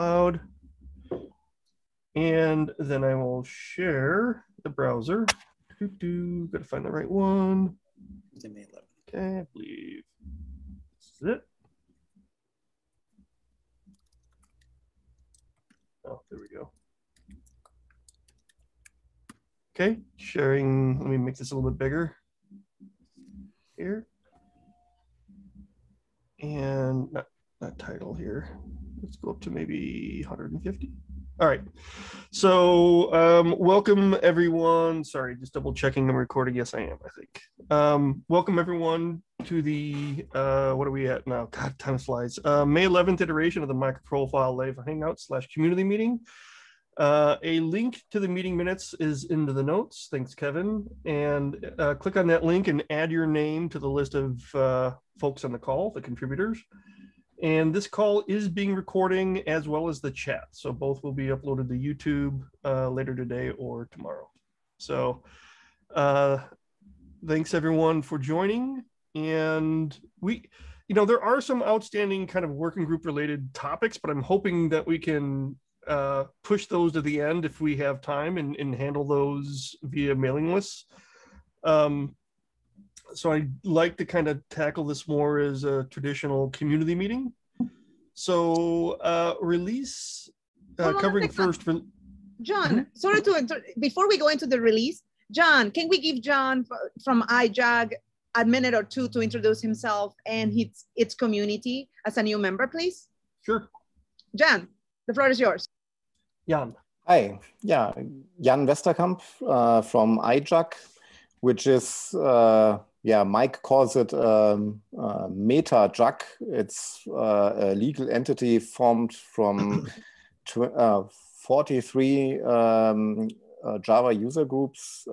cloud. And then I will share the browser. Gotta find the right one. Okay, I believe this is it. Oh, there we go. Okay, sharing. Let me make this a little bit bigger here. And not title here. Let's go up to maybe 150. All right. So welcome everyone. Sorry, just double checking I'm recording. Yes, I am, I think. Welcome everyone to the, what are we at now? God, time flies. May 11th iteration of the MicroProfile Live Hangout / community meeting. A link to the meeting minutes is into the notes. Thanks, Kevin. And click on that link and add your name to the list of folks on the call, the contributors. And this call is being recording as well as the chat. So both will be uploaded to YouTube later today or tomorrow. So thanks everyone for joining. And there are some outstanding kind of working group related topics, but I'm hoping that we can push those to the end if we have time and handle those via mailing lists. So I'd like to kind of tackle this more as a traditional community meeting. So release covering first. John, sorry to before we go into the release, John, can we give John from iJUG a minute or two to introduce himself and its community as a new member, please? Sure. Jan, the floor is yours. Jan. Hi, yeah, Jan Westerkamp from iJUG, which is, Mike calls it Meta JUG. It's a legal entity formed from 43 Java user groups,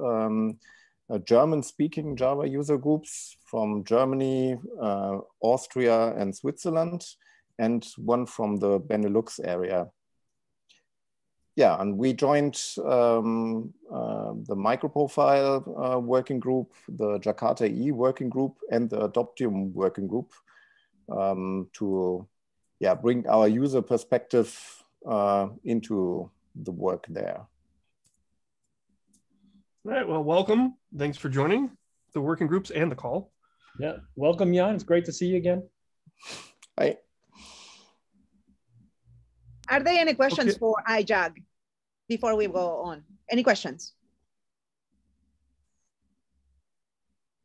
German-speaking Java user groups from Germany, Austria, and Switzerland, and one from the Benelux area. Yeah, and we joined the MicroProfile working group, the Jakarta E working group, and the Adoptium working group to bring our user perspective into the work there. All right, well, welcome. Thanks for joining the working groups and the call. Yeah, welcome, Jan. It's great to see you again. Hi. Are there any questions for iJUG before we go on? Any questions?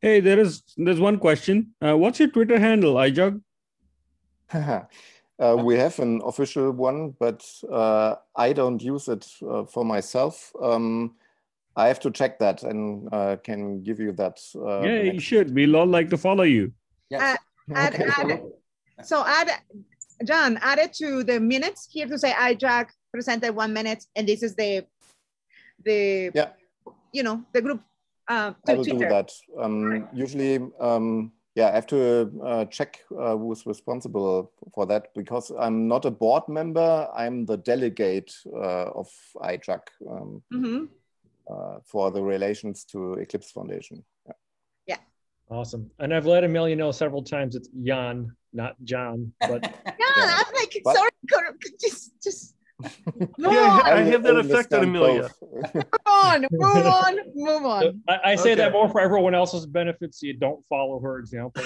Hey, there's one question. What's your Twitter handle, iJUG? We have an official one, but I don't use it for myself. I have to check that and can give you that. Yeah, you should. We'll all like to follow you. Yes. John, add it to the minutes here to say iJUG presented 1 minute, and this is the group. I will do that. Usually, I have to check who's responsible for that because I'm not a board member. I'm the delegate of iJUG for the relations to Eclipse Foundation. Yeah. Awesome. And I've let Amelia know several times it's Jan, not John. But I'm like, sorry, just I have that effect on Amelia. Move on. I say that more for everyone else's benefit, so you don't follow her example.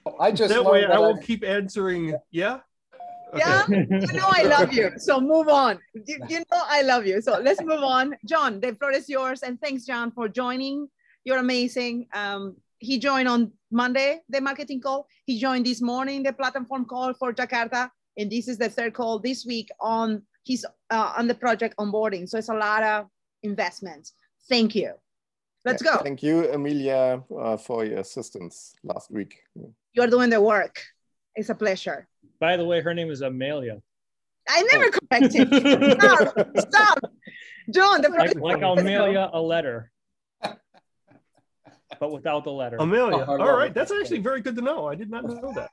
That way I will keep answering. Yeah. Okay. Yeah, I love you. So move on. I love you. So let's move on. John, the floor is yours. And thanks, John, for joining. You're amazing. He joined on Monday, the marketing call. He joined this morning, the platform call for Jakarta. And this is the third call this week on his on the project onboarding. So it's a lot of investments. Thank you. Let's go. Thank you, Amelia, for your assistance last week. You're doing the work. It's a pleasure. By the way, her name is Amelia. I never corrected. Stop. John, like Amelia, a letter. But without the letter. Amelia. All right. That's actually very good to know. I did not know that.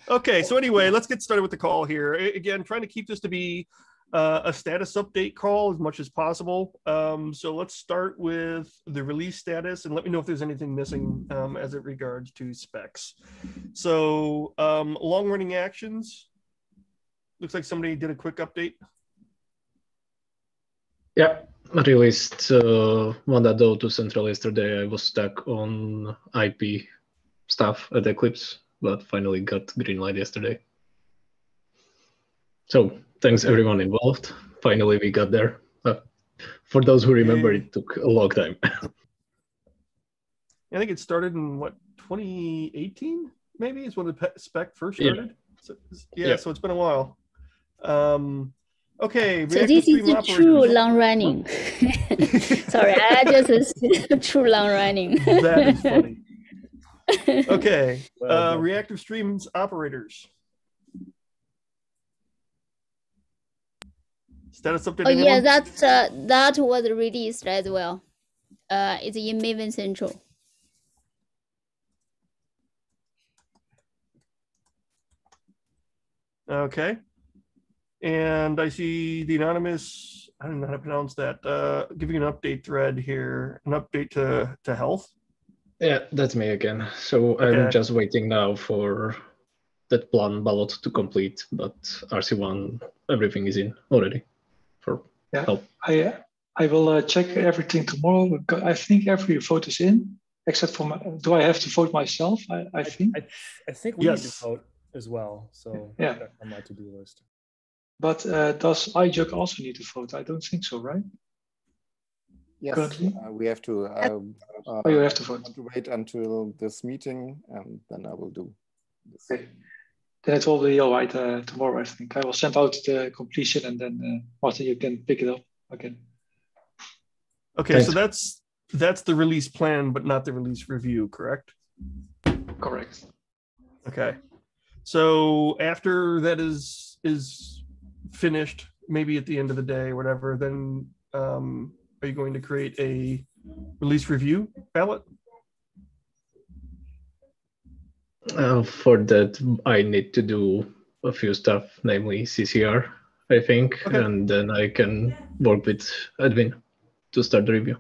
Okay, so anyway, let's get started with the call here. Again, trying to keep this to be a status update call as much as possible. So let's start with the release status and let me know if there's anything missing as it regards to specs. So long-running actions. looks like somebody did a quick update. Yeah, I released 1.0 to Central yesterday. I was stuck on IP stuff at Eclipse, but finally got green light yesterday. So thanks everyone involved. Finally, we got there. For those who remember, it took a long time. I think it started in what, 2018? Maybe is when the spec first started. Yeah. So it's been a while. Okay. So this is the true long running. Sorry, I just true long running. That is funny. Okay. Reactive Streams operators. Status update. Oh yeah, that was released as well. It's in Maven Central. Okay. And I see the anonymous, I don't know how to pronounce that, giving an update thread here, an update to health. Yeah, that's me again. So Okay. I'm just waiting now for that plan ballot to complete, but RC1, everything is in already for help. I will check everything tomorrow. I think every vote is in, except for do I have to vote myself? I think. I think we need to vote as well. So yeah, on my to-do list. But does iJUG also need to vote? I don't think so, right? Yes, we have to. You have to vote. To wait until this meeting, and then I will do this. Okay. Then it will be all right tomorrow, I think. I will send out the completion, and then Martin, you can pick it up again. Okay, so that's the release plan, but not the release review, correct? Correct. Okay. So after that is finished, maybe at the end of the day or whatever, then are you going to create a release review ballot? For that, I need to do a few stuff, namely CCR, I think, and then I can work with admin to start the review.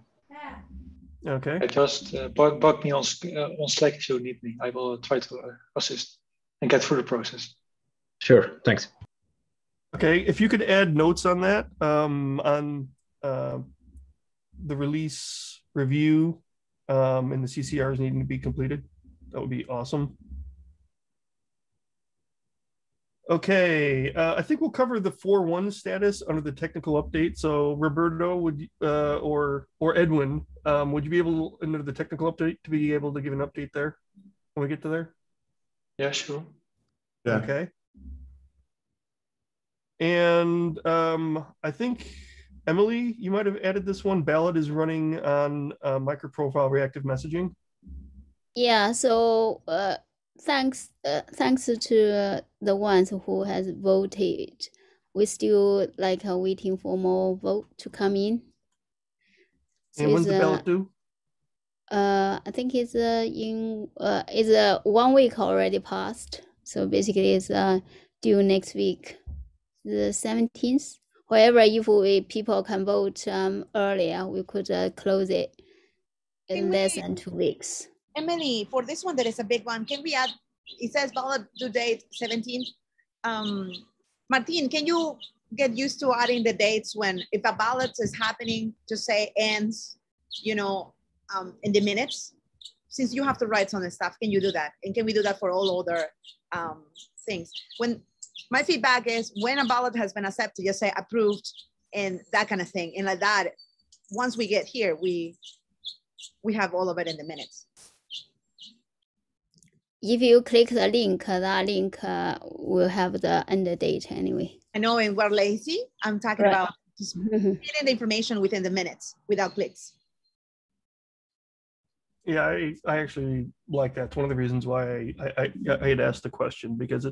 Okay. Just bug me on Slack if you need me. I will try to assist and get through the process. Sure, thanks. Okay, if you could add notes on that, on the release review and the CCRs needing to be completed, that would be awesome. Okay, I think we'll cover the 4.1 status under the technical update. So Roberto would or Edwin, would you be able under the technical update to be able to give an update there when we get to there? Yeah, sure. Yeah. Okay. And I think Emily, you might have added this one. Ballot is running on MicroProfile reactive messaging. Yeah. So thanks to the ones who has voted. We still waiting for more vote to come in. So and when's the ballot due? I think it's it's 1 week already passed. So basically, it's due next week, the 17th. However, if people can vote earlier, we could close it in less than 2 weeks. Emily, for this one, that is a big one. Can we add? It says ballot due date 17th. Martin, can you get used to adding the dates when, if a ballot is happening, to say ends, in the minutes? Since you have to write some stuff, can you do that? And can we do that for all other things? When my feedback is when a ballot has been accepted, just say approved and that kind of thing. And like that, once we get here, we have all of it in the minutes. If you click the link, that link will have the end date anyway. I know, and we're lazy. I'm talking about just getting the information within the minutes without clicks. Yeah, I actually like that. It's one of the reasons why I had asked the question, because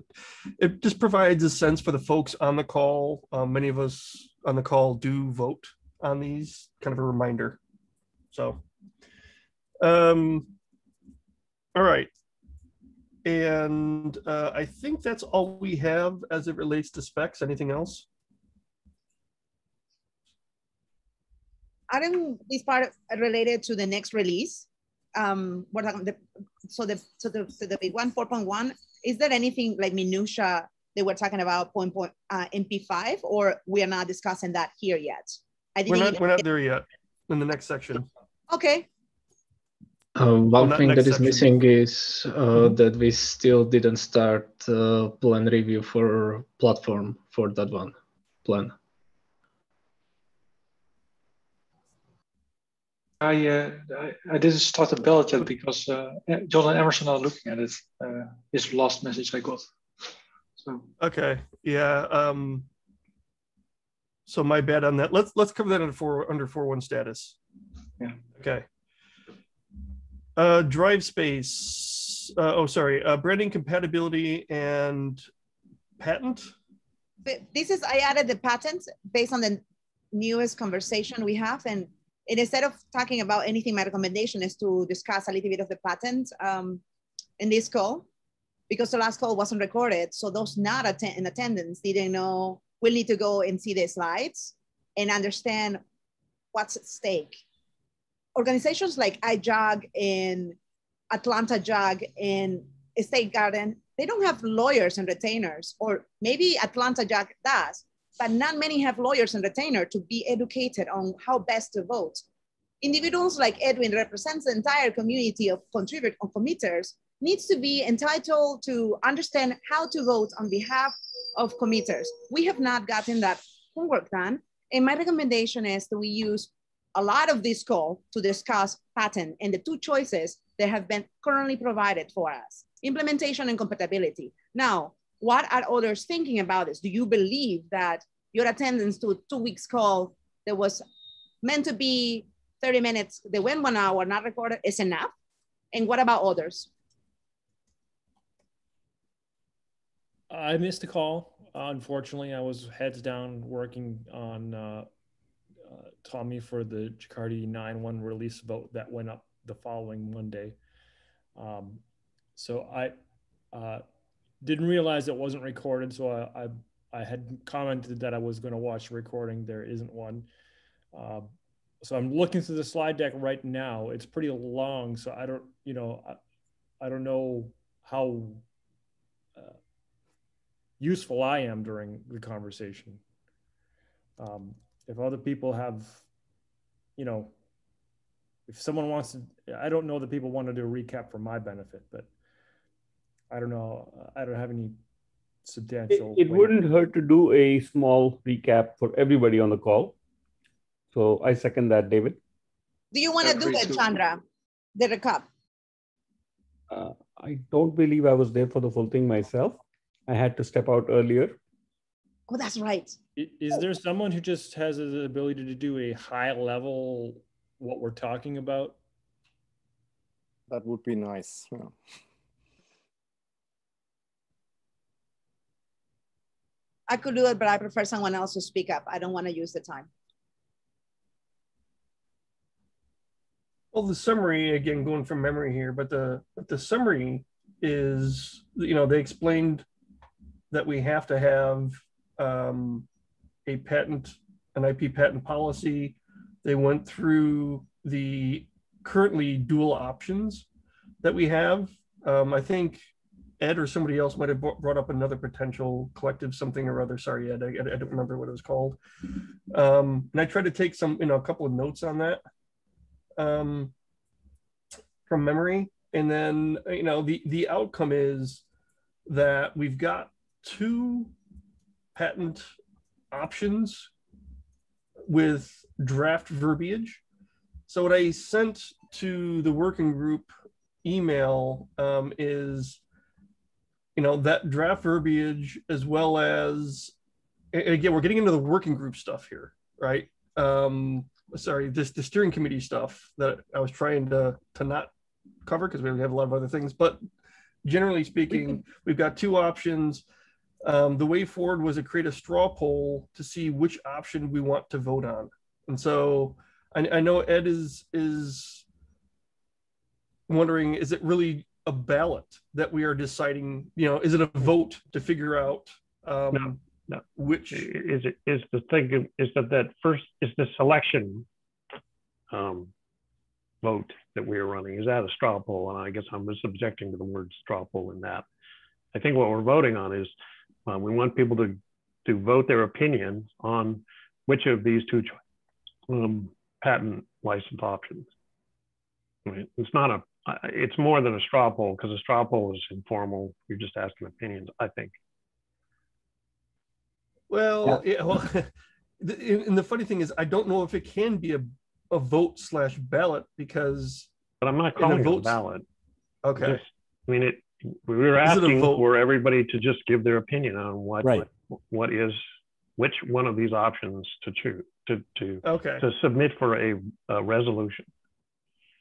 it just provides a sense for the folks on the call. Many of us on the call do vote on these, kind of a reminder. So, all right. And I think that's all we have as it relates to specs. Anything else? I think this part related to the next release. We're talking the big one, 4.1. Is there anything like minutia they were talking about MP5, or we are not discussing that here yet? We're not there yet in the next section. Okay. One thing that is missing is that we still didn't start plan review for platform for that one plan. I didn't start the ballot yet because John and Emerson are looking at it. Is the last message I got. So okay, yeah. So my bad on that. Let's cover that under 4.1 status. Yeah. Okay. Drive space. Branding compatibility and patent. This is, I added the patent based on the newest conversation we have, and instead of talking about anything, my recommendation is to discuss a little bit of the patent in this call, because the last call wasn't recorded. So those not in attendance didn't know. We'll need to go and see the slides and understand what's at stake. Organizations like iJUG and Atlanta JUG and State Garden, they don't have lawyers and retainers, or maybe Atlanta JUG does, but not many have lawyers and retainers to be educated on how best to vote. Individuals like Edwin represents the entire community of committers, needs to be entitled to understand how to vote on behalf of committers. We have not gotten that homework done. And my recommendation is that we use a lot of this call to discuss patent and the two choices that have been currently provided for us, implementation and compatibility. Now, what are others thinking about this? Do you believe that your attendance to 2 weeks call that was meant to be 30 minutes, they went 1 hour, not recorded, is enough? And what about others? I missed the call. Unfortunately, I was heads down working on Tommy for the Jakarta 9.1 release vote that went up the following Monday. So I didn't realize it wasn't recorded. So I had commented that I was going to watch the recording. There isn't one. So I'm looking through the slide deck right now. It's pretty long. So I don't know how useful I am during the conversation. If other people have, if someone wants to, I don't know that people want to do a recap for my benefit, but I don't know. I don't have any substantial. It wouldn't hurt to do a small recap for everybody on the call. So I second that, David. Do you want to do it, Chandra? The recap? I don't believe I was there for the full thing myself. I had to step out earlier. Oh, that's right. Is there someone who just has the ability to do a high level, what we're talking about? That would be nice. Yeah. I could do it, but I prefer someone else to speak up. I don't want to use the time. Well, the summary, again, going from memory here, but the summary is, they explained that we have to have a patent, an IP patent policy. They went through the currently dual options that we have. I think Ed or somebody else might have brought up another potential collective something or other. Sorry, Ed, I don't remember what it was called. And I tried to take some, a couple of notes on that from memory. And then, the outcome is that we've got 2 patent options with draft verbiage. So what I sent to the working group email is, that draft verbiage, as well as, and again, we're getting into the working group stuff here, right? Sorry, the steering committee stuff that I was trying to not cover because we have a lot of other things, but generally speaking, we've got 2 options. The way forward was to create a straw poll to see which option we want to vote on. And so I know Ed is wondering, is it really a ballot that we are deciding, is it a vote to figure out no. which is the thing is that first is the selection vote that we are running? Is that a straw poll? And I guess I'm just objecting to the word straw poll in that. I think what we're voting on is We want people to vote their opinions on which of these two patent license options. Right? It's not it's more than a straw poll, because a straw poll is informal. You're just asking opinions, I think. Well, and the funny thing is, I don't know if it can be a vote/ballot, because. But I'm not calling it a ballot. Okay. Just, I mean, we were asking for everybody to just give their opinion on which one of these options to choose to submit for a resolution.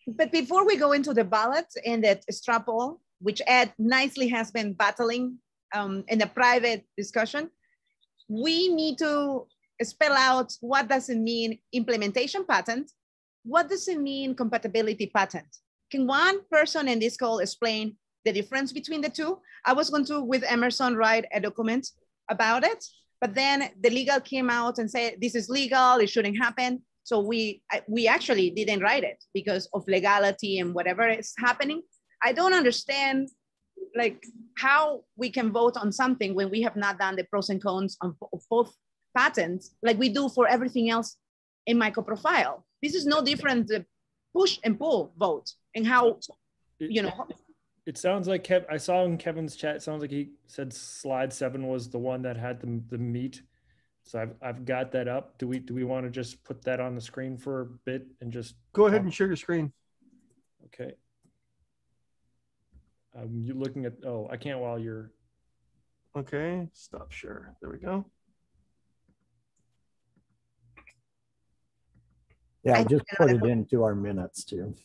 But before we go into the ballot and that straw poll, which Ed nicely has been battling in a private discussion, we need to spell out what does it mean implementation patent, what does it mean compatibility patent. Can one person in this call explain the difference between the two? I was going to, with Emerson, write a document about it, but then the legal came out and said, this is legal, it shouldn't happen. So we actually didn't write it because of legality and whatever is happening. I don't understand like how we can vote on something when we have not done the pros and cons of both patents like we do for everything else in MicroProfile. This is no different than push and pull vote and how, you know. It sounds like I saw in Kevin's chat, it sounds like he said slide 7 was the one that had the meat. So I've got that up. Do we want to just put that on the screen for a bit and just go ahead and share your screen? Okay. You're looking at, oh, I can't while you're. Okay, stop share. There we go. Yeah, I just put it into our minutes too.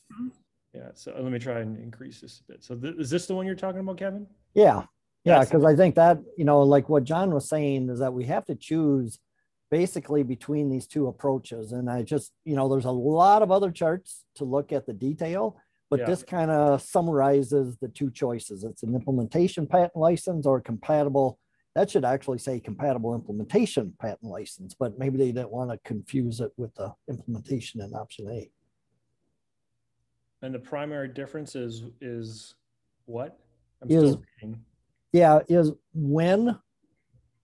Yeah, so let me try and increase this a bit. So is this the one you're talking about, Kevin? Yeah, because I think that, you know, like what John was saying is that we have to choose basically between these two approaches. And I just, you know, there's a lot of other charts to look at the detail, but this kind of summarizes the two choices. It's an implementation patent license or compatible. That should actually say compatible implementation patent license, but maybe they didn't want to confuse it with the implementation in option A. And the primary difference is what? Is when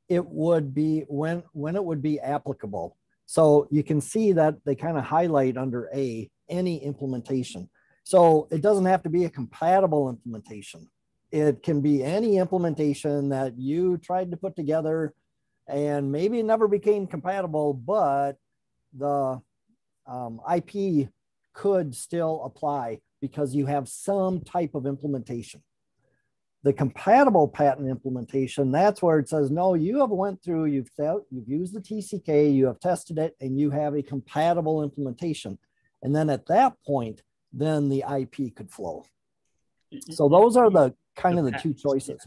it would be applicable. So you can see that they kind of highlight under A, any implementation. So it doesn't have to be a compatible implementation. It can be any implementation that you tried to put together and maybe it never became compatible, but the IP could still apply because you have some type of implementation. The compatible patent implementation, that's where it says, no, you have went through, you've used the TCK, you have tested it, and you have a compatible implementation. And then at that point, then the IP could flow. So those are the kind of the two choices.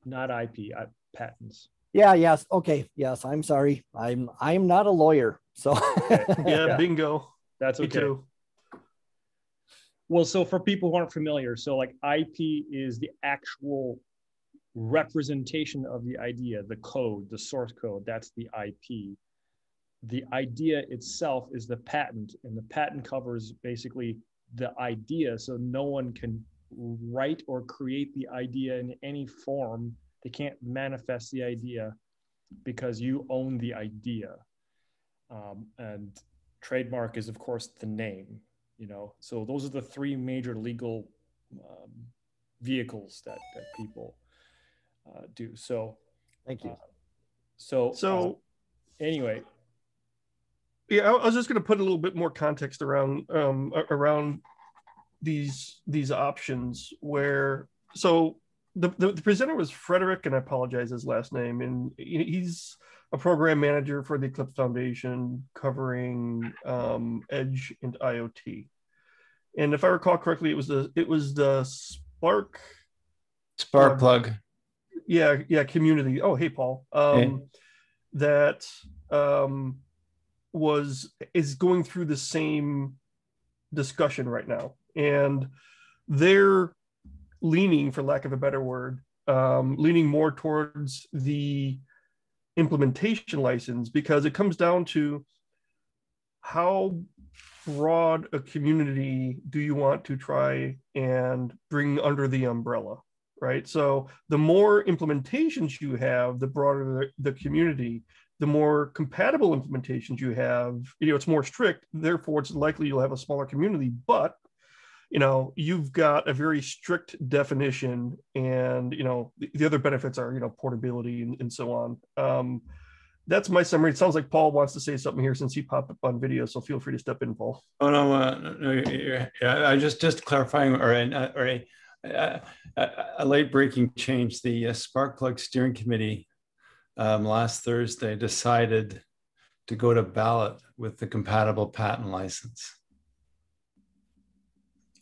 Not IP, patents. Yeah, yes. Okay. Yes, I'm sorry. I'm not a lawyer. So yeah, bingo. That's okay. Me too. Well, so for people who aren't familiar, so like IP is the actual representation of the idea, the code, the source code, that's the IP. The idea itself is the patent, and the patent covers basically the idea, so no one can write or create the idea in any form. They can't manifest the idea because you own the idea. And trademark is, of course, the name. You know, so those are the three major legal vehicles that people do. So, thank you. Anyway, yeah, I was just going to put a little bit more context around these options. Where so the presenter was Frederick, and I apologize his last name, and he's a program manager for the Eclipse Foundation covering Edge and IoT. And if I recall correctly, it was the Spark plug. Yeah, community. Oh, hey, Paul. That is going through the same discussion right now, and they're leaning, for lack of a better word, leaning more towards the implementation license, because it comes down to how broad a community do you want to try and bring under the umbrella. right? So the more implementations you have, the broader the community. The more compatible implementations you have, it's more strict. Therefore, it's likely you'll have a smaller community. But you've got a very strict definition, and the other benefits are portability and so on. That's my summary. It sounds like Paul wants to say something here since he popped up on video. So feel free to step in, Paul. Oh no, I just clarifying or a late breaking change. The Sparkplug Steering Committee last Thursday decided to go to ballot with the compatible patent license.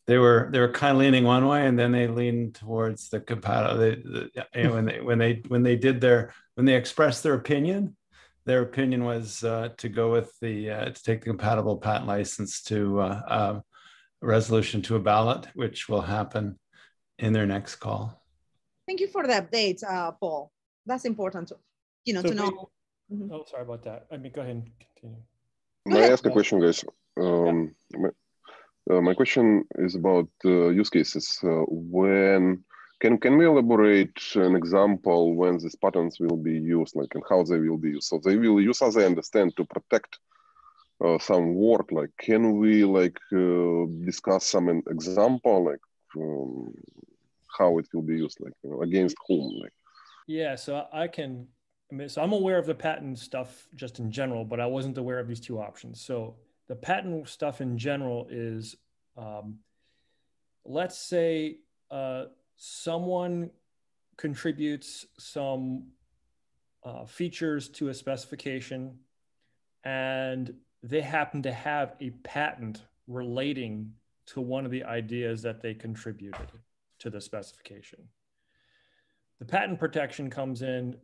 They were kind of leaning one way, and then they leaned towards the compatible. When they expressed their opinion was to go with to take the compatible patent license to a resolution to a ballot, which will happen in their next call. Thank you for the update, Paul. That's important, to know. Oh, sorry about that. I mean, go ahead and continue. May I ask a question, guys? My question is about use cases. Can we elaborate an example when these patterns will be used, like, and how they will be used? So they will use, as I understand, to protect some work. Like, can we discuss some example, like how it will be used, like against whom? Like, yeah, so so I'm aware of the patent stuff just in general, but I wasn't aware of these two options. So the patent stuff in general is, let's say someone contributes some features to a specification, and they happen to have a patent relating to one of the ideas that they contributed to the specification. The patent protection comes in.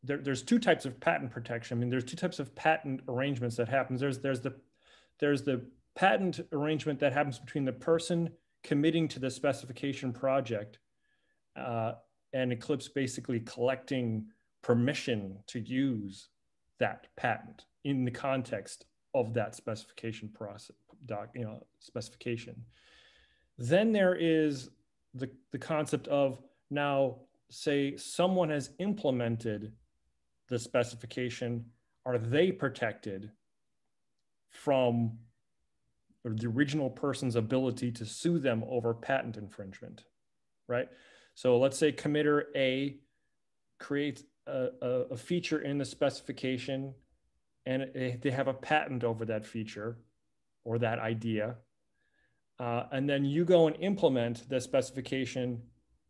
There's two types of patent protection. I mean, there's two types of patent arrangements that happens. There's the patent arrangement that happens between the person committing to the specification project and Eclipse basically collecting permission to use that patent in the context of that specification process, specification. Then there is the concept of, now, say someone has implemented the specification, are they protected from the original person's ability to sue them over patent infringement, right? So let's say committer A creates a feature in the specification, and they have a patent over that feature or that idea. And then you go and implement the specification.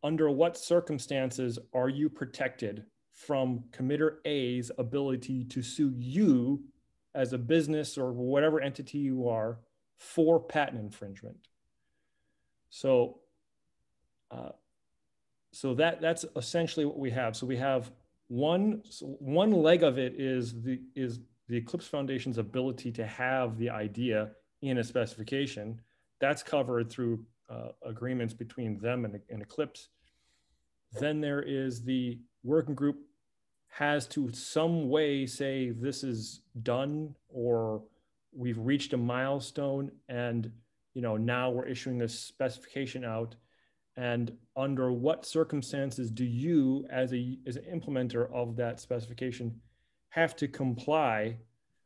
Under what circumstances are you protected from committer A's ability to sue you as a business or whatever entity you are for patent infringement? So, that's essentially what we have. So we have one leg of it is the Eclipse Foundation's ability to have the idea in a specification. That's covered through agreements between them and Eclipse. Then there is the working group has to some way say this is done, or we've reached a milestone, and now we're issuing this specification out. And under what circumstances do you, as an implementer of that specification, have to comply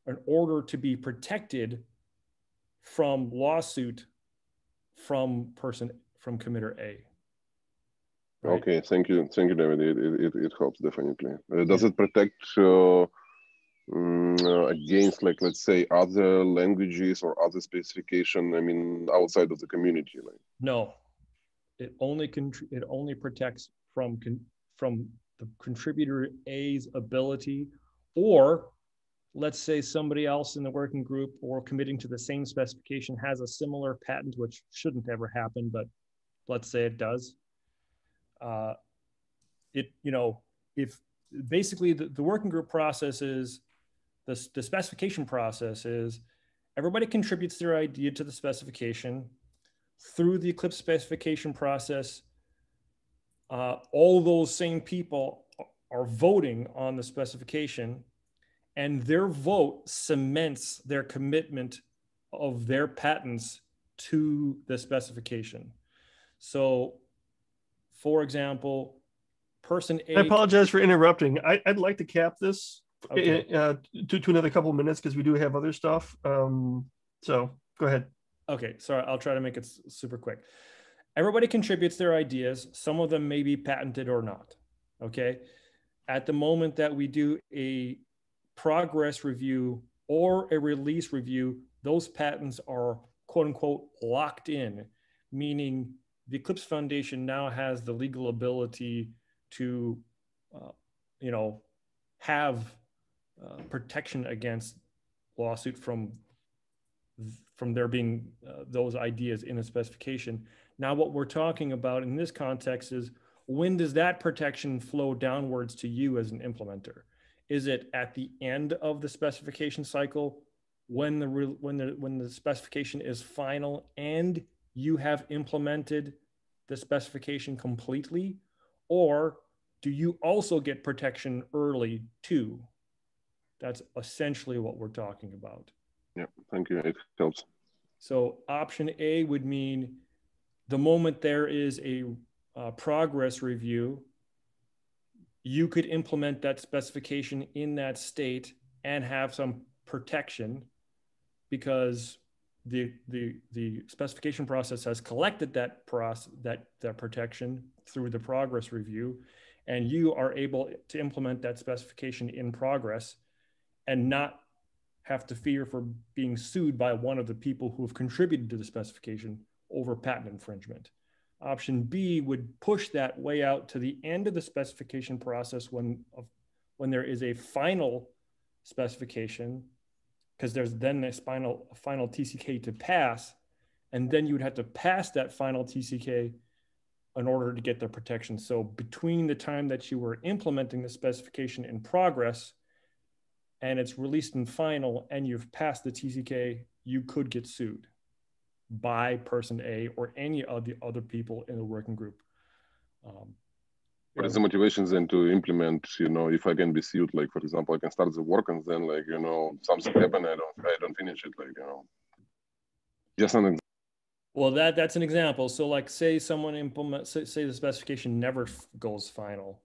in order to be protected from lawsuit from committer A? Right? Okay, thank you, David. It helps definitely. Does it protect against, like, let's say, other languages or other specification? I mean, outside of the community, like. No, it only protects from the contributor A's ability, or let's say somebody else in the working group or committing to the same specification has a similar patent, which shouldn't ever happen, but let's say it does. If basically the working group process is, the specification process is, everybody contributes their idea to the specification. Through the Eclipse specification process, all those same people are voting on the specification, and their vote cements their commitment of their patents to the specification. So For example, person A. I apologize for interrupting. I'd like to cap this Okay. to another couple of minutes because we do have other stuff. So go ahead. Okay, sorry, I'll try to make it super quick. Everybody contributes their ideas. Some of them may be patented or not, okay? At the moment that we do a progress review or a release review, those patents are quote unquote locked in, meaning the Eclipse Foundation now has the legal ability to, you know, have protection against lawsuit from there being those ideas in a specification. Now, what we're talking about in this context is, when does that protection flow downwards to you as an implementer? Is it at the end of the specification cycle when the specification is final and you have implemented the specification completely? Or do you also get protection early too? That's essentially what we're talking about. Yeah, thank you. It helps. So option A would mean the moment there is a progress review, you could implement that specification in that state and have some protection because the specification process has collected that protection through the progress review, and you are able to implement that specification in progress and not have to fear for being sued by one of the people who have contributed to the specification over patent infringement. Option B would push that way out to the end of the specification process when there is a final specification, because there's then this final TCK to pass, and then you would have to pass that final TCK in order to get the protection. So between the time that you were implementing the specification in progress and it's released in final and you've passed the TCK, you could get sued by person A or any of the other people in the working group. What is the motivation then to implement, you know, if I can be sued, like, for example, I can start the work and then, like, you know, something happen, I don't finish it, like, you know, just something. Well, that's an example. So like, say someone implements, say the specification never goes final,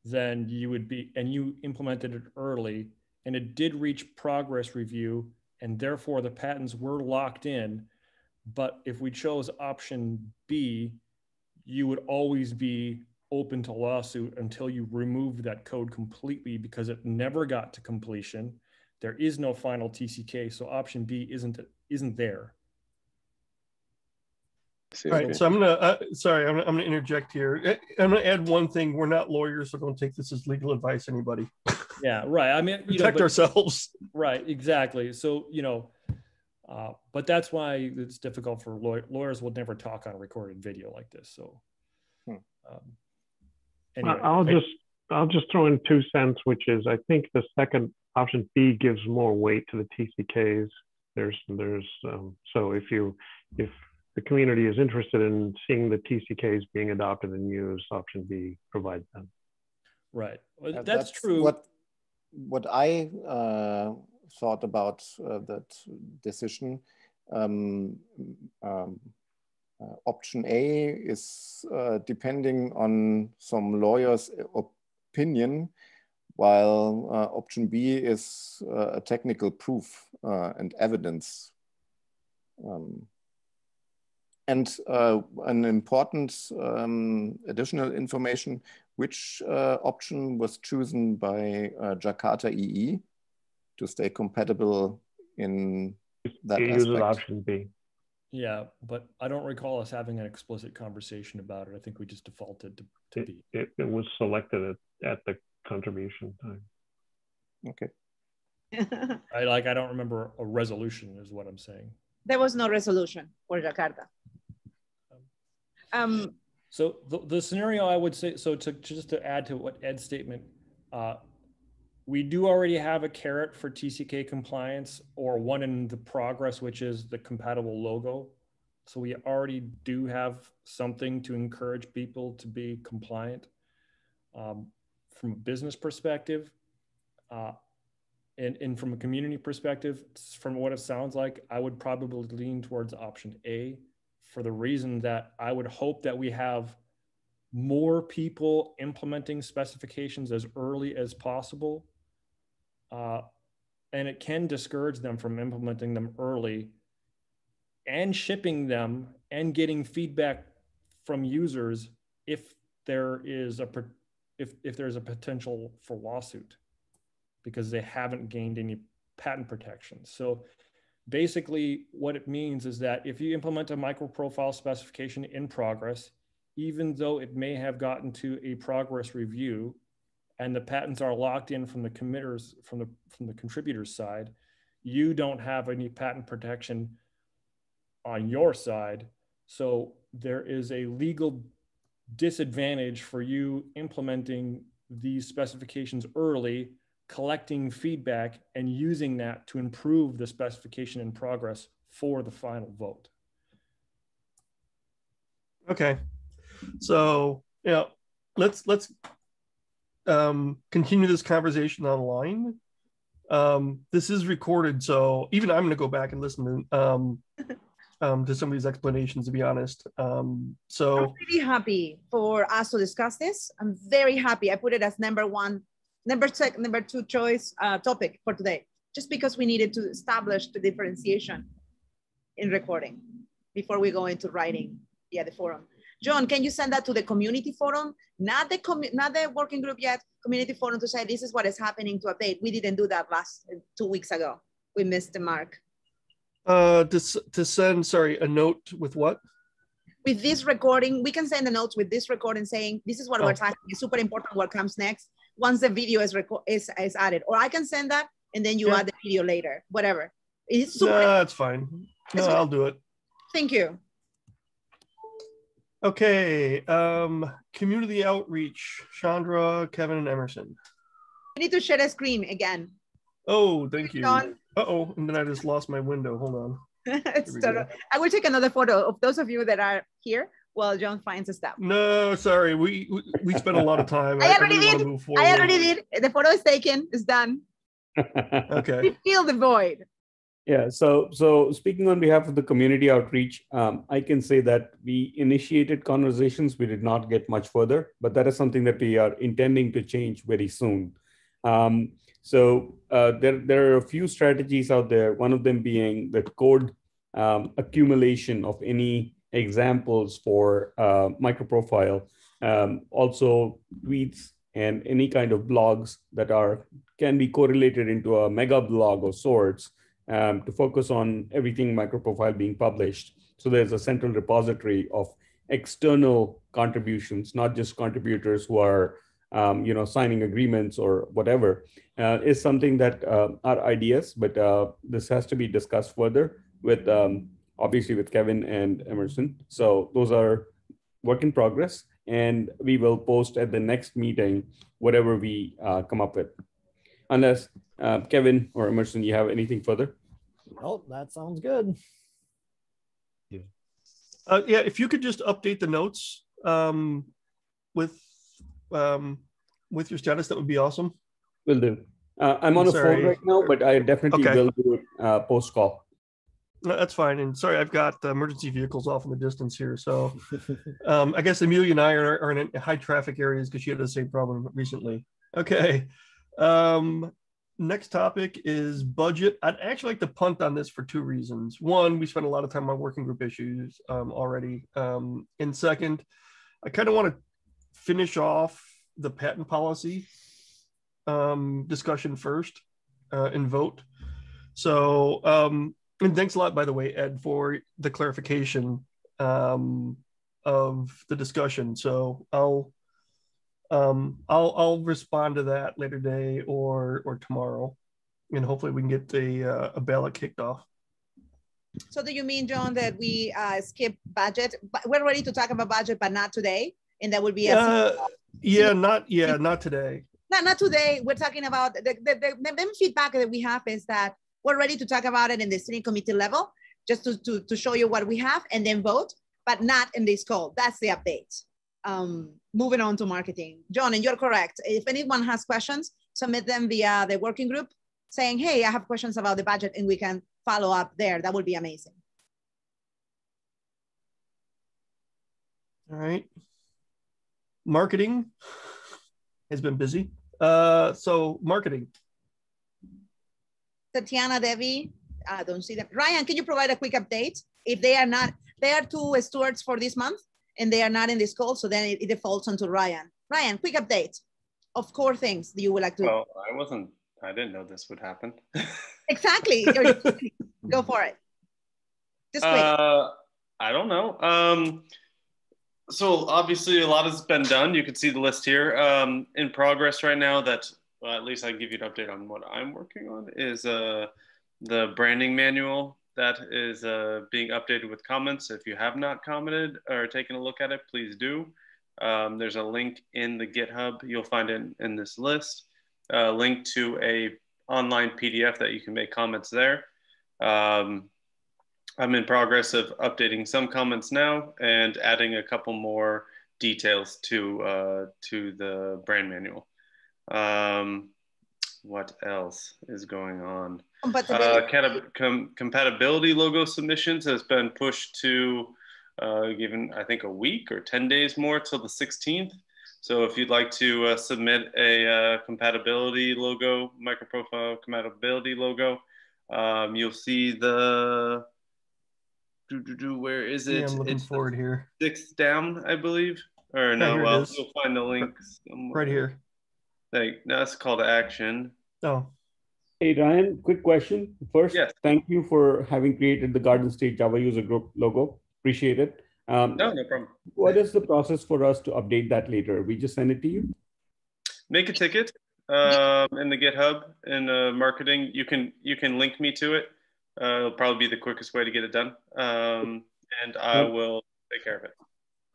then you would be, and you implemented it early and it did reach progress review and therefore the patents were locked in. But if we chose option B, you would always be open to lawsuit until you removed that code completely because it never got to completion. There is no final TCK, so option B isn't there. All right, so I'm gonna interject here. I'm gonna add one thing. We're not lawyers, so don't take this as legal advice, anybody. Yeah, right. I mean, protect ourselves. Right, exactly. So, you know, but that's why it's difficult for lawyers will never talk on a recorded video like this. So, anyway. I'll just throw in 2 cents, which is I think the second option B gives more weight to the TCKs. So if the community is interested in seeing the TCKs being adopted and used, option B provides them. Right, well, that's true. What I thought about that decision, option A is depending on some lawyer's opinion, while option B is a technical proof and evidence. And an important additional information, which option was chosen by Jakarta EE to stay compatible in that aspect? Uses option B. Yeah, but I don't recall us having an explicit conversation about it. I think we just defaulted to B. It was selected at the contribution time. Okay. I don't remember a resolution is what I'm saying. There was no resolution for Jakarta. So the scenario I would say, so just to add to what Ed's statement, we do already have a carrot for TCK compliance, or one in the progress, which is the compatible logo. So we already do have something to encourage people to be compliant. From a business perspective, and from a community perspective, from what it sounds like, I would probably lean towards option A, for the reason that I would hope that we have more people implementing specifications as early as possible. And it can discourage them from implementing them early and shipping them and getting feedback from users if there is if there's a potential for lawsuit because they haven't gained any patent protection. So basically what it means is that if you implement a MicroProfile specification in progress, even though it may have gotten to a progress review and the patents are locked in from the committers, from the contributors side, you don't have any patent protection on your side. So there is a legal disadvantage for you implementing these specifications early, collecting feedback and using that to improve the specification in progress for the final vote. Okay. So, yeah, let's continue this conversation online. This is recorded, so even I'm going to go back and listen to some of these explanations, to be honest. So I'm really happy for us to discuss this. I'm very happy. I put it as number two choice topic for today, just because we needed to establish the differentiation in recording before we go into writing the forum. John, can you send that to the community forum? Not the working group yet, community forum, to say this is what is happening to update. We didn't do that 2 weeks ago. We missed the mark. To send, sorry, a note with what? With this recording, we can send the notes with this recording saying, this is what we're talking, it's super important what comes next once the video is added. Or I can send that and then you add the video later, whatever. It's super No, that's fine. No, I'll do it. Thank you. Okay, community outreach, Chandra, Kevin, and Emerson. We need to share the screen again. Oh, thank you. John. Uh-oh, and then I just lost my window. Hold on. I will take another photo of those of you that are here while John finds the stuff. No, sorry, we spent a lot of time. I already did. The photo is taken, it's done. Okay. We feel the void. Yeah, so speaking on behalf of the community outreach, I can say that we initiated conversations. We did not get much further, but that is something that we are intending to change very soon. So there are a few strategies out there, one of them being the code accumulation of any examples for MicroProfile, also tweets and any kind of blogs that can be correlated into a mega blog of sorts. To focus on everything MicroProfile being published. So there's a central repository of external contributions, not just contributors who are signing agreements or whatever, is something that are ideas, but this has to be discussed further with, obviously with Kevin and Emerson. So those are work in progress, and we will post at the next meeting whatever we come up with. Unless Kevin or Emerson, you have anything further? Oh, that sounds good. Yeah, if you could just update the notes with your status, that would be awesome. Will do. I'm on a phone right now, but I definitely will do it post call. No, that's fine. And sorry, I've got emergency vehicles off in the distance here. So I guess Amelia and I are in high traffic areas because she had the same problem recently. Okay. Next topic is budget. I'd actually like to punt on this for two reasons. One, we spent a lot of time on working group issues already. And second, I kind of want to finish off the patent policy discussion first and vote. So, and thanks a lot, by the way, Ed, for the clarification of the discussion. So I'll respond to that later today or tomorrow, and hopefully we can get a ballot kicked off. So do you mean, John, that we skip budget? We're ready to talk about budget, but not today, and that would be not today. Not today. We're talking about the feedback that we have is that we're ready to talk about it in the steering committee level, just to show you what we have and then vote, but not in this call. That's the update. Moving on to marketing. John, and you're correct. If anyone has questions, submit them via the working group saying, hey, I have questions about the budget, and we can follow up there. That would be amazing. All right. Marketing has been busy. So marketing. Tatiana, Debbie, I don't see them. Ryan, can you provide a quick update? If they are not, they are two stewards for this month and they are not in this call, so then it defaults onto Ryan. Ryan, quick update of core things that you would like to. Well, I didn't know this would happen. Exactly. Go for it. Just quick. I don't know. So obviously a lot has been done. You can see the list here. In progress right now that, well, at least I can give you an update on what I'm working on is the branding manual that is being updated with comments. If you have not commented or taken a look at it, please do. There's a link in the GitHub. You'll find it in this list. Link to a online PDF that you can make comments there. I'm in progress of updating some comments now and adding a couple more details to the brand manual. What else is going on? Compatibility logo submissions has been pushed to given, I think, a week or 10 days more till the 16th. So if you'd like to submit a compatibility logo, MicroProfile compatibility logo, you'll see the, where is it? Yeah, I'm looking forward here. 6th down, I believe. Or no, well, you'll find the link somewhere. Right here. Like, no, it's call to action. Oh. Hey, Ryan, quick question. First, yes. Thank you for having created the Garden State Java user group logo. Appreciate it. No problem. What is the process for us to update that later? We just send it to you? Make a ticket in the GitHub in marketing. You can link me to it. It'll probably be the quickest way to get it done. And I will take care of it.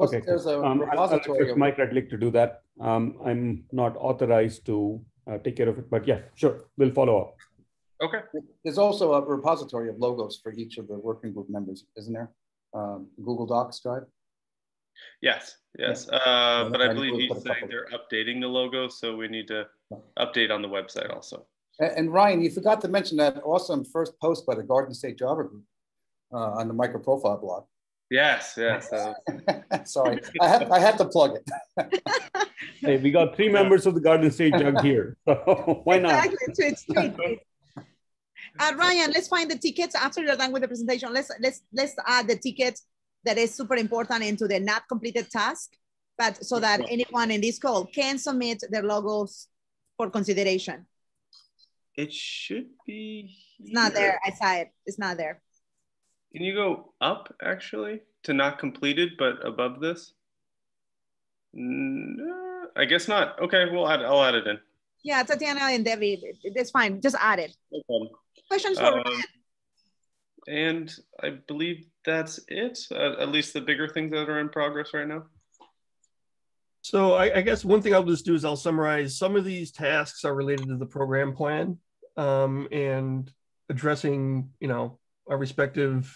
Okay. There's a repository of Mike Redlich to do that. I'm not authorized to take care of it, but yeah, sure. We'll follow up. Okay. There's also a repository of logos for each of the working group members, isn't there? Google Docs drive? Yes, yes. Yeah. But I believe he's saying they're updating the logo, so we need to update on the website also. And Ryan, you forgot to mention that awesome first post by the Garden State Java group on the MicroProfile blog. Yes, yes. Sorry, I had to plug it. Hey, we got 3 members of the Garden State JUG here, so why not? Exactly. Ryan, let's find the tickets after you're done with the presentation. Let's add the tickets that is super important into the not completed task, but so that anyone in this call can submit their logos for consideration. It should be. It's not there. I saw it. It's not there. Can you go up actually to not completed, but above this? No, I guess not. Okay, I'll add it in. Yeah, Tatiana and Debbie, it's fine. Just add it. No problem. Questions for Ryan? And I believe that's it. At least the bigger things that are in progress right now. So I guess one thing I'll just do is I'll summarize. Some of these tasks are related to the program plan and addressing, our respective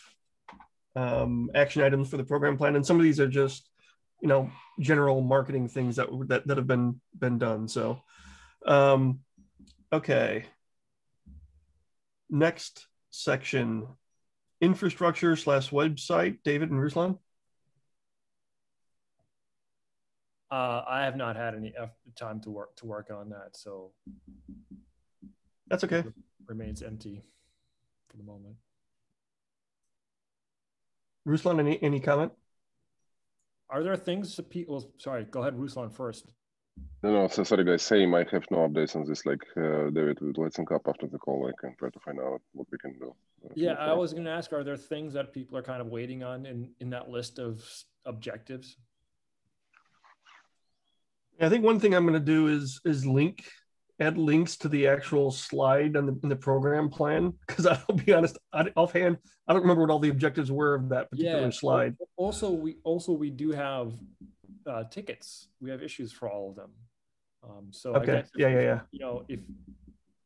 action items for the program plan. And some of these are just, general marketing things that have been done. So, okay. Next section, infrastructure/website. David and Ruslan. I have not had any time to work on that, so that's okay. It remains empty for the moment. Ruslan, any comment? Are there things that people? Sorry, go ahead, Ruslan first. No, so sorry guys, same. I have no updates on this. Like David, let's link up after the call. I can try to find out what we can do. Yeah, I was going to ask, are there things that people are kind of waiting on in that list of objectives? I think one thing I'm going to do is add links to the actual slide in the program plan, because I'll be honest, offhand, I don't remember what all the objectives were of that particular slide. Also, we do have tickets. We have issues for all of them. So okay. I guess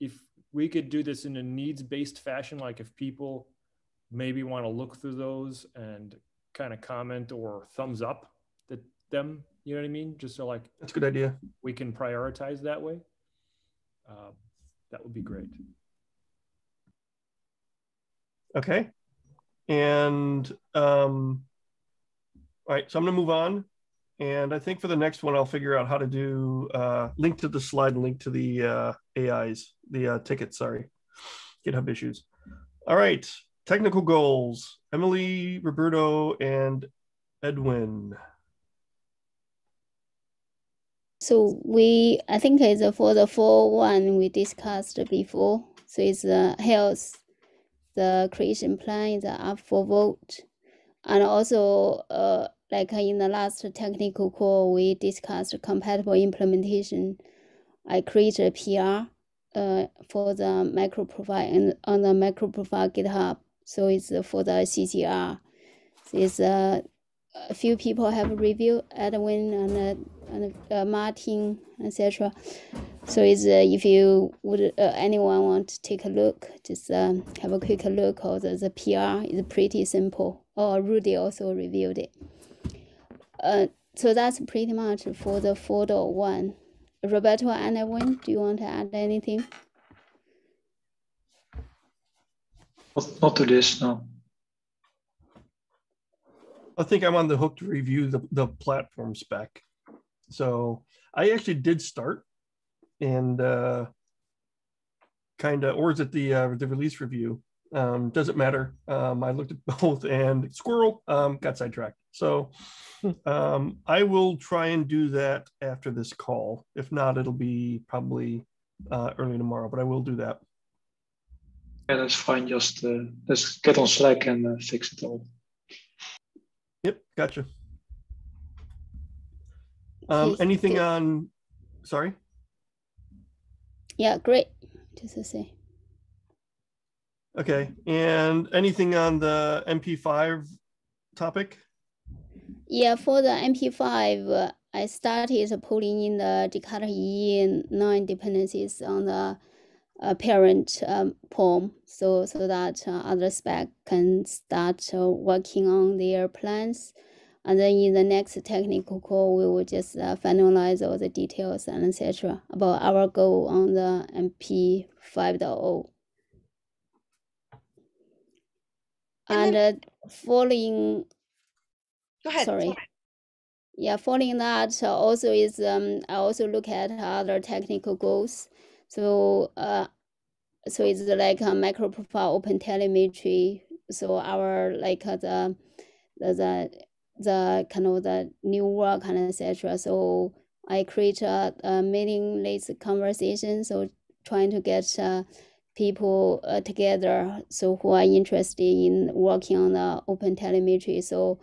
if we could do this in a needs-based fashion, like if people maybe want to look through those and kind of comment or thumbs up them. You know what I mean? Just so like that's a good idea. We can prioritize that way. That would be great. Okay. And all right, so I'm gonna move on. And I think for the next one, I'll figure out how to do link to the slide and link to the AIs, the tickets, sorry, GitHub issues. All right, technical goals. Emily, Roberto, and Edwin. So I think it's for the 4.1 we discussed before. So it's health, the creation plan is up for vote. And also, like in the last technical call, we discussed compatible implementation. I created a PR for the MicroProfile and on the MicroProfile GitHub. So it's for the CCR. So it's a few people have reviewed, Edwin and Martin, etc. So it's if you would anyone want to take a look, just have a quick look. Or the PR is pretty simple. Or Rudy also reviewed it. So that's pretty much for the 4.1. Roberto and Edwin, do you want to add anything? Not to this, no. I think I'm on the hook to review the platform spec. So I actually did start and kind of, or is it the release review? Doesn't matter. I looked at both and squirrel got sidetracked. So I will try and do that after this call. If not, it'll be probably early tomorrow, but I will do that. Yeah, that's fine. Just let's get on Slack and fix it all. Yep, gotcha. Anything good. on, sorry? Yeah, great. Just to say. Okay, and anything on the MP5 topic? Yeah, for the MP5, I started pulling in the Jakarta and 9 dependencies on the parent POM, so that other spec can start working on their plans. And then in the next technical call, we will just finalize all the details and etc. about our goal on the MP 5.0. And following, go ahead. Sorry. Yeah, following that also is I also look at other technical goals. So so it's like a MicroProfile open telemetry. So our like the kind of the new work and etc. So I create a mailing list conversation. So trying to get people together. So who are interested in working on the open telemetry. So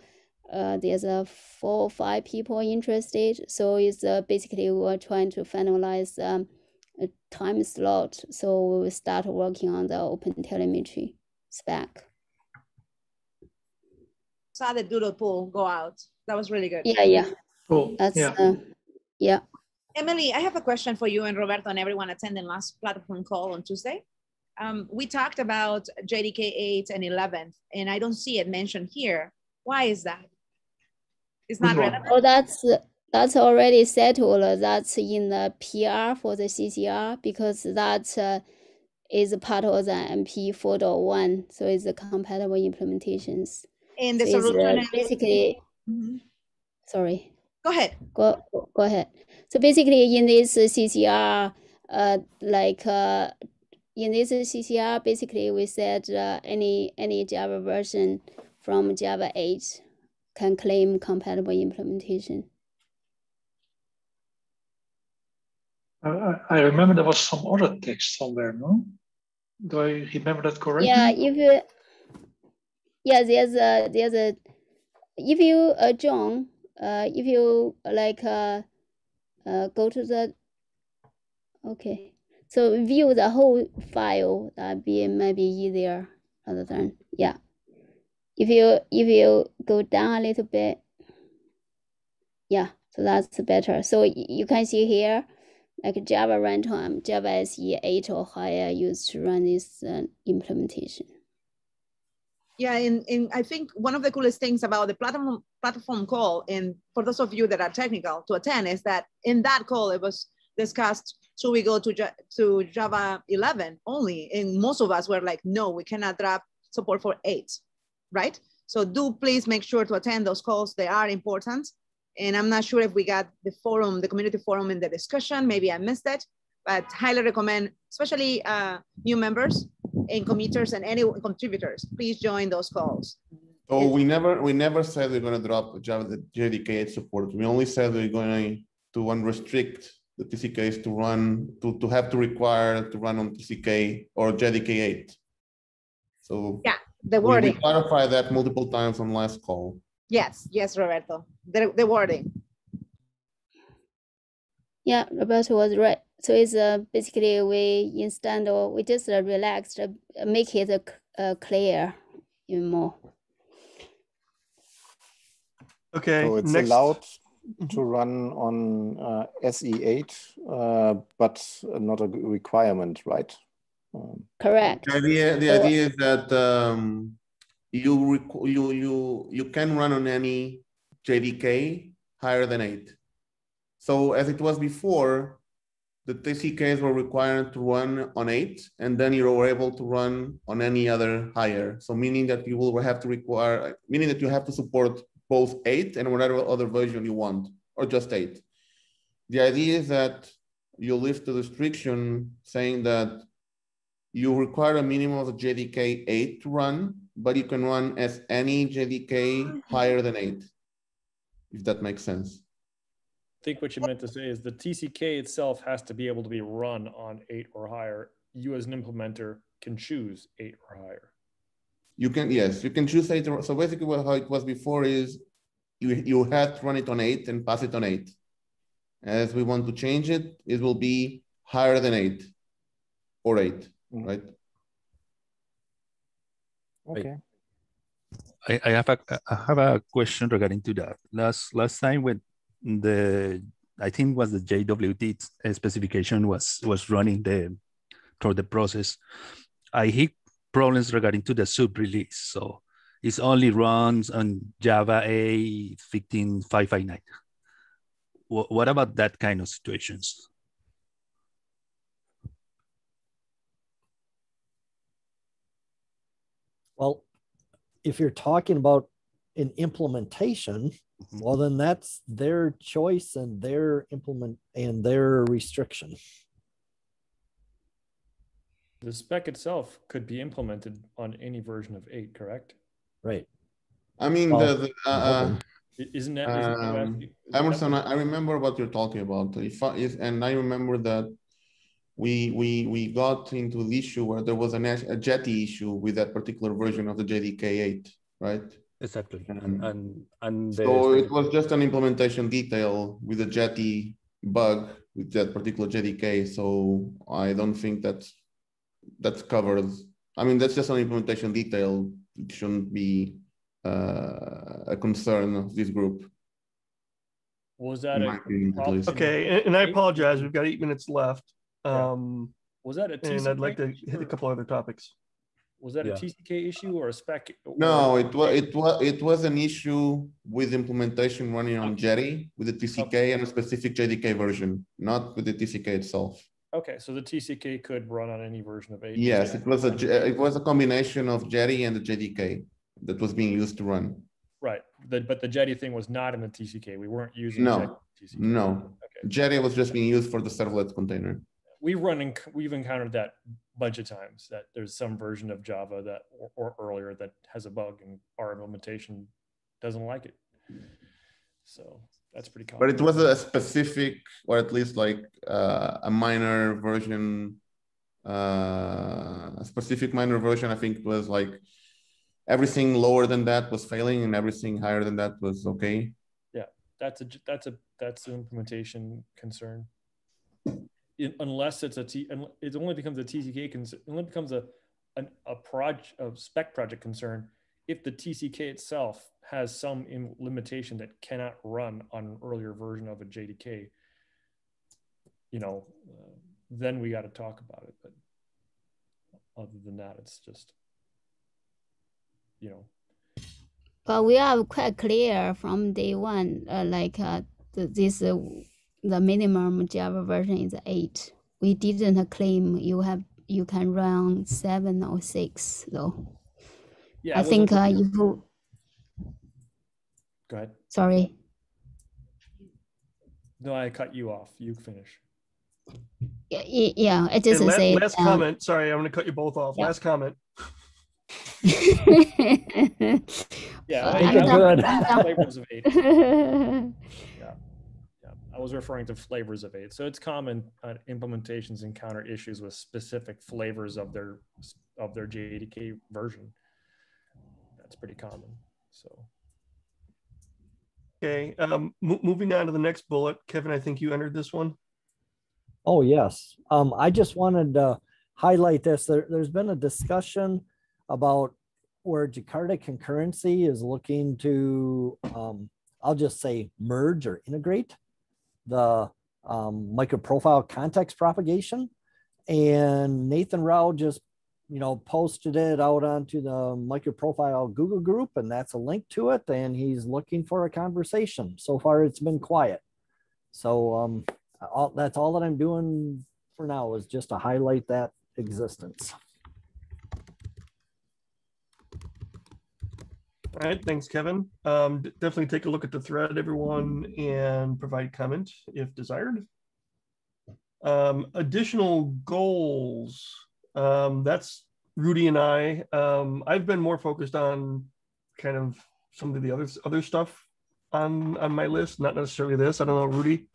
there's 4 or 5 people interested. So it's basically we're trying to finalize a time slot. So we will start working on the open telemetry spec. Saw the doodle poll go out. That was really good. Yeah. Cool. That's yeah. Yeah. Emily, I have a question for you and Roberto and everyone attending last platform call on Tuesday. We talked about JDK 8 and 11, and I don't see it mentioned here. Why is that? It's not relevant. Oh, that's already settled. That's in the PR for the CCR because that is part of the MP 4.1. So it's the compatible implementations. And the so solution is basically. Sorry. Go ahead. Go ahead. So basically, in this CCR, in this CCR, basically we said any Java version from Java 8 can claim compatible implementation. I remember there was some other text somewhere, no? Do I remember that correctly? Yeah, there's a if you John, if you go to the so view the whole file, that might be easier rather than if you go down a little bit, so that's better. So you can see here like Java runtime, Java SE 8 or higher used to run this implementation. Yeah, and I think one of the coolest things about the platform call, and for those of you that are technical to attend, is that in that call it was discussed, should we go to Java 11 only? And most of us were like, no, we cannot drop support for 8, right? So do please make sure to attend those calls. They are important. And I'm not sure if we got the forum, the community forum in the discussion, maybe I missed it, but highly recommend, especially new members and commuters and any contributors, please join those calls. So we never said we're going to drop Java the JDK8 support. We only said we're going to restrict the TCKs to run to have to require to run on TCK or JDK8. So yeah, the wording. We clarified that multiple times on last call. Yes, Roberto, the wording. Yeah, Roberto was right. So it's basically we just relaxed, make it clear even more. Okay. So it's allowed to run on SE8, but not a requirement, right? Correct. The idea is that you can run on any JDK higher than 8. So as it was before, the TCKs were required to run on 8, and then you were able to run on any other higher. So meaning that you will have to support both 8 and whatever other version you want, or just 8. The idea is that you lift the restriction saying that you require a minimum of a JDK 8 to run, but you can run as any JDK higher than 8, if that makes sense. I think what you meant to say is the TCK itself has to be able to be run on 8 or higher. You as an implementer can choose 8 or higher. You can, yes, you can choose 8. So basically how it was before is you had to run it on 8 and pass it on 8. As we want to change it, it will be higher than 8 or 8, right? Okay. I have a question regarding to that. Last time when I think was the JWT specification was running through the process, I hit problems regarding to the sub release. So it only runs on Java A 15559. What about that kind of situations? Well, if you're talking about an implementation, well, then that's their choice and their restriction. The spec itself could be implemented on any version of 8, correct? Right. I mean, isn't that Emerson? I remember what you're talking about. And I remember that we got into the issue where there was a Jetty issue with that particular version of the JDK8, right? Exactly. And so it was just an implementation detail with a Jetty bug with that particular JDK. So I don't think that's covered. I mean, that's just an implementation detail. It shouldn't be a concern of this group. Was that okay? And I apologize. We've got 8 minutes left. Was that a TCK? And I'd like to hit a couple other topics. Was that a TCK issue or a spec? No, it was an issue with implementation running on Jetty with the TCK and a specific JDK version, not with the TCK itself. Okay, so the TCK could run on any version of 8. Yes, it was a combination of Jetty and the JDK that was being used to run. Right, but the Jetty thing was not in the TCK. We weren't using no. TCK. No. Okay. Jetty was just being used for the servlet container. We've encountered that a bunch of times, that there's some version of Java that or earlier that has a bug and our implementation doesn't like it. So that's pretty common. But it was a specific, or at least like a minor version, a specific minor version. I think it was like everything lower than that was failing and everything higher than that was okay. Yeah, that's an implementation concern. Unless it's it only becomes a TCK concern, it only becomes a spec project concern if the TCK itself has some limitation that cannot run on an earlier version of a JDK. Then we got to talk about it. But other than that, it's just, But we are quite clear from day one, the minimum Java version is 8. We didn't claim you can run 7 or 6 though. Yeah, I think Go ahead. Sorry. No, I cut you off. You finish. Yeah, I just say last comment. Sorry, I'm going to cut you both off. Yeah. Last comment. Flavors of 8. Yeah. I was referring to flavors of 8. So it's common implementations encounter issues with specific flavors of their JDK version. That's pretty common. So. Okay, moving on to the next bullet. Kevin, I think you entered this one. Oh, yes. I just wanted to highlight this. There's been a discussion about where Jakarta concurrency is looking to, I'll just say merge or integrate the MicroProfile context propagation. And Nathan Rao just, posted it out onto the MicroProfile Google group, and that's a link to it. And he's looking for a conversation. So far, it's been quiet. So that's all that I'm doing for now is just to highlight that existence. All right, thanks, Kevin. Definitely take a look at the thread, everyone, and provide comment if desired. Additional goals. That's Rudy and I. I've been more focused on kind of some of the other stuff on my list, not necessarily this. I don't know, Rudy.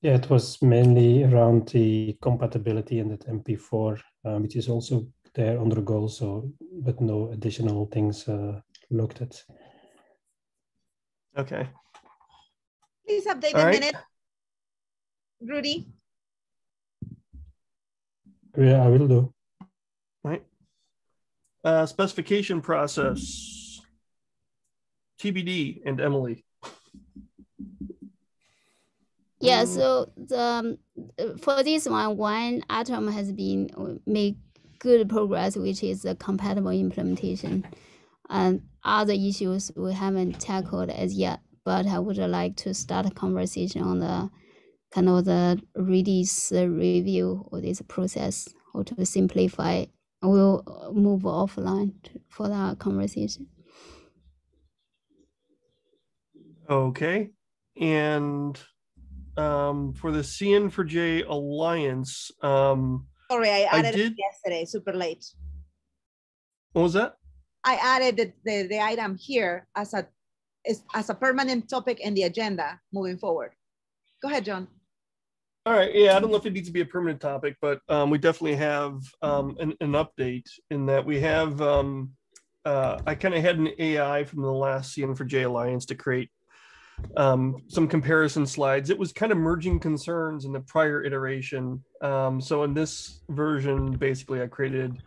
Yeah, it was mainly around the compatibility and that MP4, which is also there under goals. So, but no additional things looked at. Okay. Please update All a right. minute, Rudy. Yeah, I will do. Right. Specification process. TBD and Emily. Yeah, so for this one item has been made good progress, which is the compatible implementation. And other issues we haven't tackled as yet, but I would like to start a conversation on the kind of the release review of this process, or to simplify. We'll move offline for that conversation. Okay. And for the CN4J Alliance, Sorry, I added did... it yesterday, super late. What was that? I added the item here as a permanent topic in the agenda moving forward. Go ahead, John. All right. Yeah, I don't know if it needs to be a permanent topic, but we definitely have an update in that we have, I kind of had an AI from the last CN4J Alliance to create some comparison slides. It was kind of merging concerns in the prior iteration. So in this version, basically I created,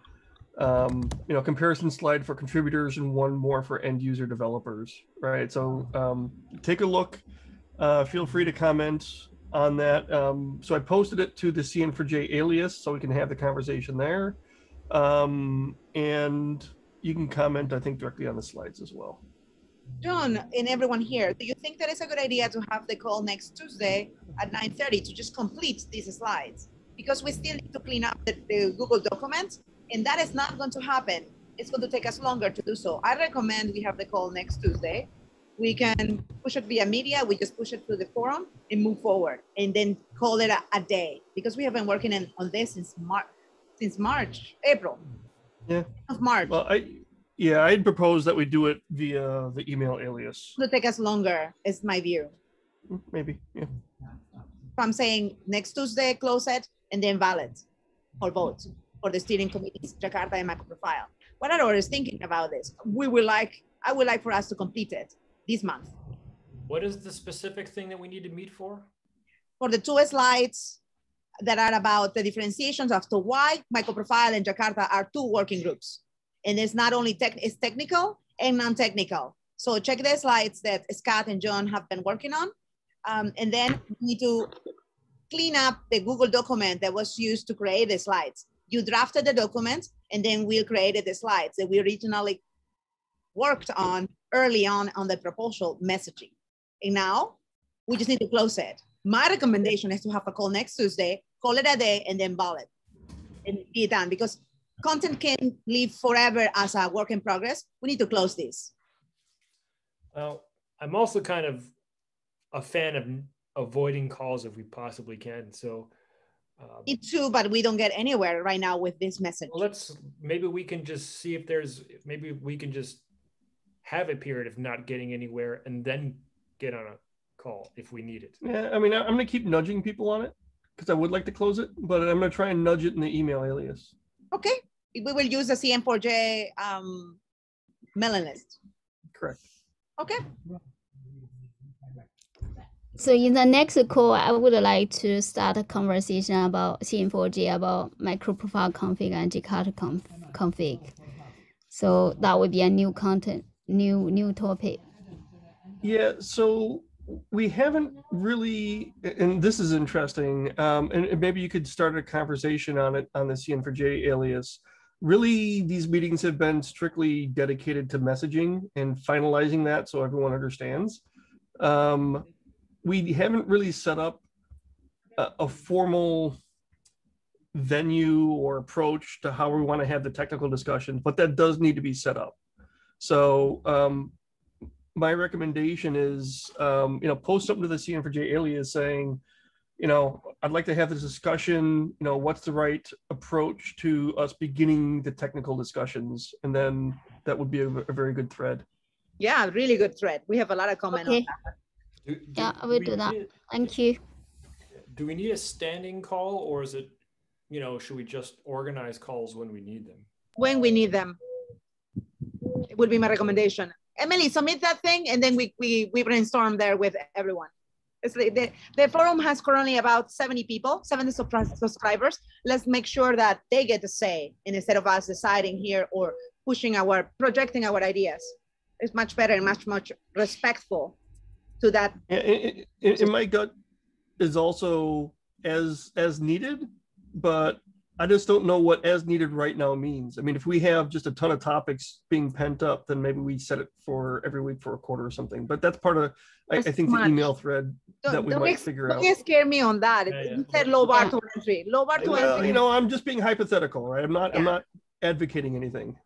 comparison slide for contributors and one more for end user developers, right? So take a look, feel free to comment on that. So I posted it to the CN4J alias so we can have the conversation there. And you can comment, I think, directly on the slides as well. John and everyone here, do you think that it's a good idea to have the call next Tuesday at 9:30 to just complete these slides? Because we still need to clean up the Google documents, and that is not going to happen. It's going to take us longer to do so. I recommend we have the call next Tuesday. We can push it via media. We just push it to the forum and move forward, and then call it a day, because we have been working on this since April. Yeah. Of March. Well, I'd propose that we do it via the email alias. It'll take us longer, is my view. Maybe, yeah. So I'm saying next Tuesday, close it, and then valid or vote for the steering committees, Jakarta and MicroProfile. What are others thinking about this? I would like for us to complete it this month. What is the specific thing that we need to meet for? For the 2 slides that are about the differentiations as to why MicroProfile and Jakarta are 2 working groups. And it's not only it's technical and non-technical. So check the slides that Scott and John have been working on. And then we need to clean up the Google document that was used to create the slides. You drafted the document, and then we created the slides that we originally worked on early on the proposal messaging. And now we just need to close it. My recommendation is to have a call next Tuesday, call it a day, and then ball it and be done, because content can live forever as a work in progress. We need to close this. Well, I'm also kind of a fan of avoiding calls if we possibly can. So me too, but we don't get anywhere right now with this message. Well, maybe we can just see if maybe we can just have a period of not getting anywhere and then get on a call if we need it. Yeah, I mean, I'm going to keep nudging people on it because I would like to close it, but I'm going to try and nudge it in the email alias. Okay, we will use the CM4J mailing list. Correct. Okay. So in the next call, I would like to start a conversation about CM4J, about MicroProfile config and Jakarta config. So that would be a new content, new topic. Yeah, so we haven't really, and this is interesting, and maybe you could start a conversation on it on the CN4J alias. Really, these meetings have been strictly dedicated to messaging and finalizing that so everyone understands. We haven't really set up a formal venue or approach to how we want to have the technical discussion, but that does need to be set up. So my recommendation is, post something to the CN4J alias saying, I'd like to have this discussion, what's the right approach to us beginning the technical discussions? And then that would be a very good thread. Yeah, really good thread. We have a lot of comment on that. Yeah, I will do that. Thank you. Do we need a standing call, or is it, should we just organize calls when we need them? When we need them. It would be my recommendation. Emily, submit that thing, and then we brainstorm there with everyone. It's like the forum has currently about 70 people, 70 subscribers. Let's make sure that they get to say, and instead of us deciding here or projecting our ideas. It's much better and much respectful to that. In my gut is also as needed, but I just don't know what as needed right now means. I mean, if we have just a ton of topics being pent up, then maybe we set it for every week for a quarter or something. But that's part of, I think, the email thread that we might figure out. Don't scare me on that. You said low bar to entry. Low bar to entry. I'm just being hypothetical, right? I'm not advocating anything.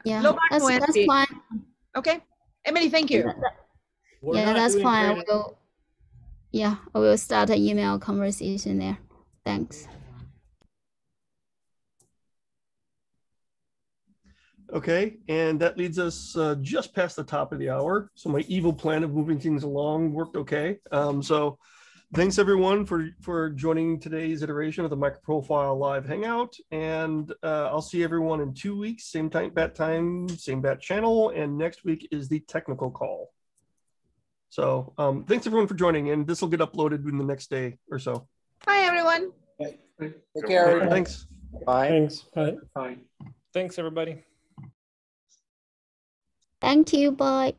Yeah. Low bar to entry. That's fine. Okay. Emily, thank you. That's fine. I will start an email conversation there. Thanks. Okay, and that leads us just past the top of the hour. So my evil plan of moving things along worked okay. So thanks everyone for joining today's iteration of the MicroProfile Live Hangout. And I'll see everyone in 2 weeks, same bat time, same bat channel. And next week is the technical call. So thanks everyone for joining, and this will get uploaded in the next day or so. Bye everyone. Take care. Thanks. Bye. Thanks. Bye. Bye. Thanks everybody. Thank you. Bye.